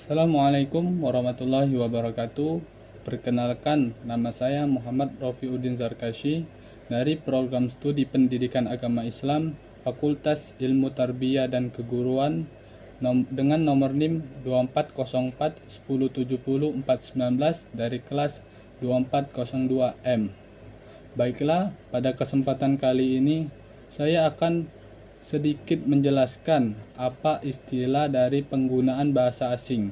Assalamualaikum warahmatullahi wabarakatuh. Perkenalkan, nama saya Muhammad Rofiuddin Zarkashi dari Program Studi Pendidikan Agama Islam Fakultas Ilmu Tarbiyah dan Keguruan dengan nomor NIM 2404 1070 419 dari kelas 2402M. Baiklah, pada kesempatan kali ini saya akan sedikit menjelaskan apa istilah dari penggunaan bahasa asing.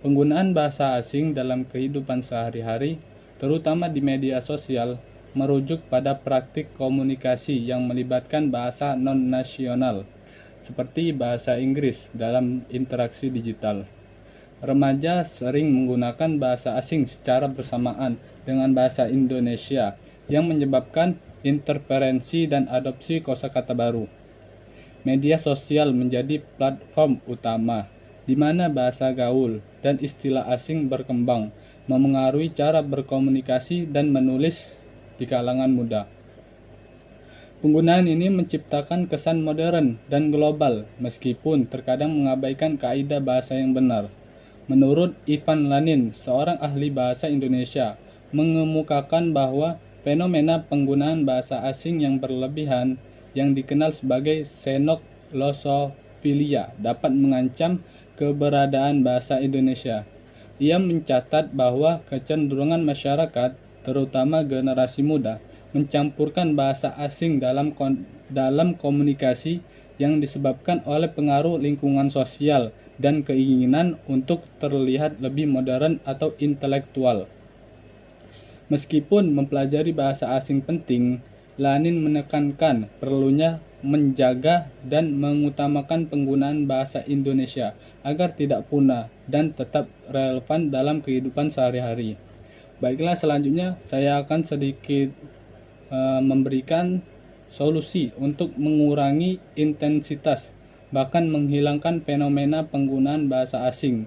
Penggunaan bahasa asing dalam kehidupan sehari-hari, terutama di media sosial, merujuk pada praktik komunikasi yang melibatkan bahasa non-nasional, seperti bahasa Inggris dalam interaksi digital. Remaja sering menggunakan bahasa asing secara bersamaan dengan bahasa Indonesia yang menyebabkan interferensi dan adopsi kosakata baru. Media sosial menjadi platform utama di mana bahasa gaul dan istilah asing berkembang, memengaruhi cara berkomunikasi dan menulis di kalangan muda. Penggunaan ini menciptakan kesan modern dan global meskipun terkadang mengabaikan kaidah bahasa yang benar. Menurut Ivan Lanin, seorang ahli bahasa Indonesia, mengemukakan bahwa fenomena penggunaan bahasa asing yang berlebihan yang dikenal sebagai xenoglosofilia dapat mengancam keberadaan bahasa Indonesia. Ia mencatat bahwa kecenderungan masyarakat, terutama generasi muda, mencampurkan bahasa asing dalam komunikasi yang disebabkan oleh pengaruh lingkungan sosial dan keinginan untuk terlihat lebih modern atau intelektual. Meskipun mempelajari bahasa asing penting, Lanin menekankan perlunya menjaga dan mengutamakan penggunaan bahasa Indonesia agar tidak punah dan tetap relevan dalam kehidupan sehari-hari. Baiklah, selanjutnya saya akan sedikit memberikan solusi untuk mengurangi intensitas bahkan menghilangkan fenomena penggunaan bahasa asing.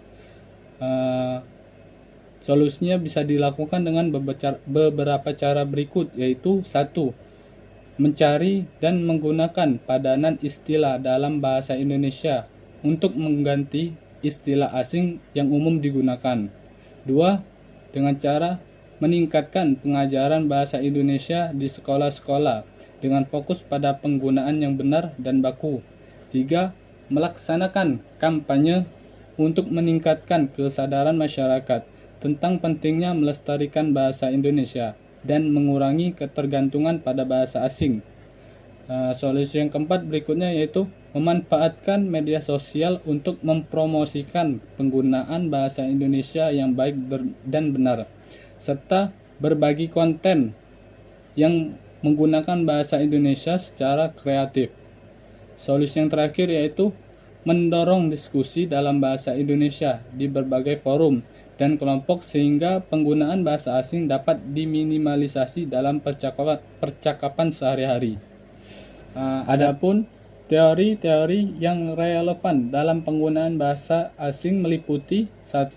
Solusinya bisa dilakukan dengan beberapa cara berikut, yaitu 1. Mencari dan menggunakan padanan istilah dalam bahasa Indonesia untuk mengganti istilah asing yang umum digunakan. 2. Dengan cara meningkatkan pengajaran bahasa Indonesia di sekolah-sekolah dengan fokus pada penggunaan yang benar dan baku. 3. Melaksanakan kampanye untuk meningkatkan kesadaran masyarakat tentang pentingnya melestarikan bahasa Indonesia dan mengurangi ketergantungan pada bahasa asing. Solusi yang keempat berikutnya yaitu memanfaatkan media sosial untuk mempromosikan penggunaan bahasa Indonesia yang baik dan benar, serta berbagi konten yang menggunakan bahasa Indonesia secara kreatif. Solusi yang terakhir yaitu mendorong diskusi dalam bahasa Indonesia di berbagai forum dan kelompok sehingga penggunaan bahasa asing dapat diminimalisasi dalam percakapan sehari-hari. Adapun teori-teori yang relevan dalam penggunaan bahasa asing meliputi 1.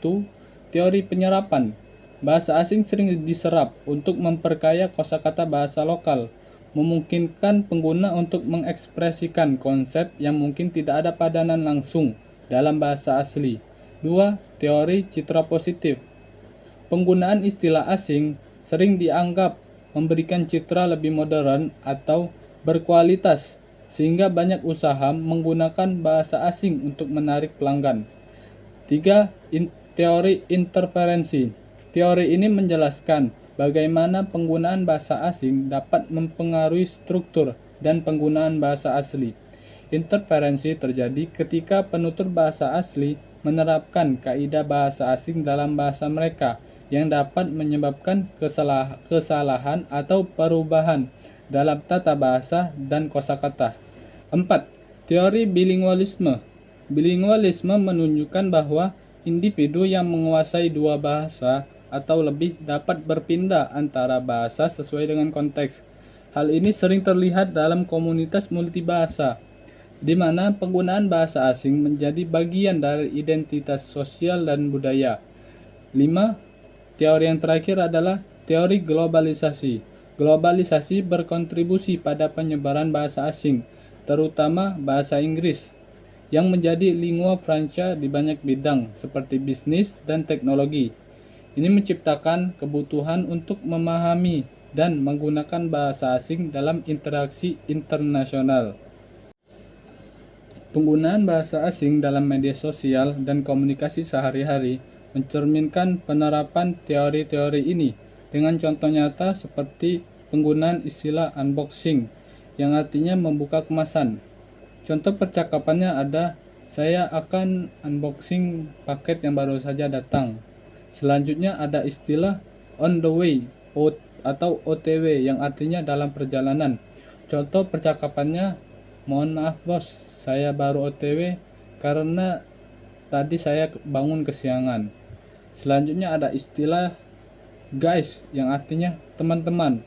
Teori penyerapan. Bahasa asing sering diserap untuk memperkaya kosakata bahasa lokal, memungkinkan pengguna untuk mengekspresikan konsep yang mungkin tidak ada padanan langsung dalam bahasa asli. 2. Teori citra positif. Penggunaan istilah asing sering dianggap memberikan citra lebih modern atau berkualitas, sehingga banyak usaha menggunakan bahasa asing untuk menarik pelanggan. 3. Teori interferensi. Teori ini menjelaskan bagaimana penggunaan bahasa asing dapat mempengaruhi struktur dan penggunaan bahasa asli. Interferensi terjadi ketika penutur bahasa asli menerapkan kaidah bahasa asing dalam bahasa mereka yang dapat menyebabkan kesalahan atau perubahan dalam tata bahasa dan kosakata. 4. Teori bilingualisme. Bilingualisme menunjukkan bahwa individu yang menguasai dua bahasa atau lebih dapat berpindah antara bahasa sesuai dengan konteks. Hal ini sering terlihat dalam komunitas multibahasa, di mana penggunaan bahasa asing menjadi bagian dari identitas sosial dan budaya. 5. Teori yang terakhir adalah teori globalisasi. Globalisasi berkontribusi pada penyebaran bahasa asing, terutama bahasa Inggris, yang menjadi lingua franca di banyak bidang seperti bisnis dan teknologi. Ini menciptakan kebutuhan untuk memahami dan menggunakan bahasa asing dalam interaksi internasional. Penggunaan bahasa asing dalam media sosial dan komunikasi sehari-hari mencerminkan penerapan teori-teori ini dengan contoh nyata seperti penggunaan istilah unboxing yang artinya membuka kemasan. Contoh percakapannya ada, "Saya akan unboxing paket yang baru saja datang." Selanjutnya ada istilah on the way atau OTW yang artinya dalam perjalanan. Contoh percakapannya, "Mohon maaf bos, saya baru OTW karena tadi saya bangun kesiangan." Selanjutnya ada istilah guys yang artinya teman-teman.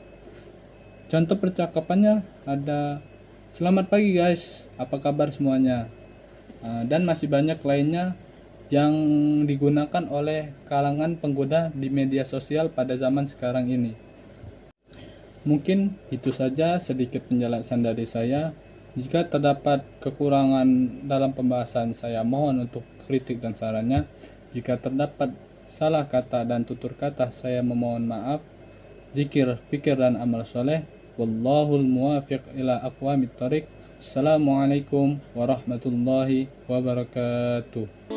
Contoh percakapannya ada, "Selamat pagi guys, apa kabar semuanya?" Dan masih banyak lainnya yang digunakan oleh kalangan pengguna di media sosial pada zaman sekarang ini. Mungkin itu saja sedikit penjelasan dari saya. Jika terdapat kekurangan dalam pembahasan, saya mohon untuk kritik dan sarannya. Jika terdapat salah kata dan tutur kata, saya memohon maaf. Zikir, fikir, dan amal soleh. Wallahul muwafiq ila aqwamit thoriq. Assalamualaikum warahmatullahi wabarakatuh.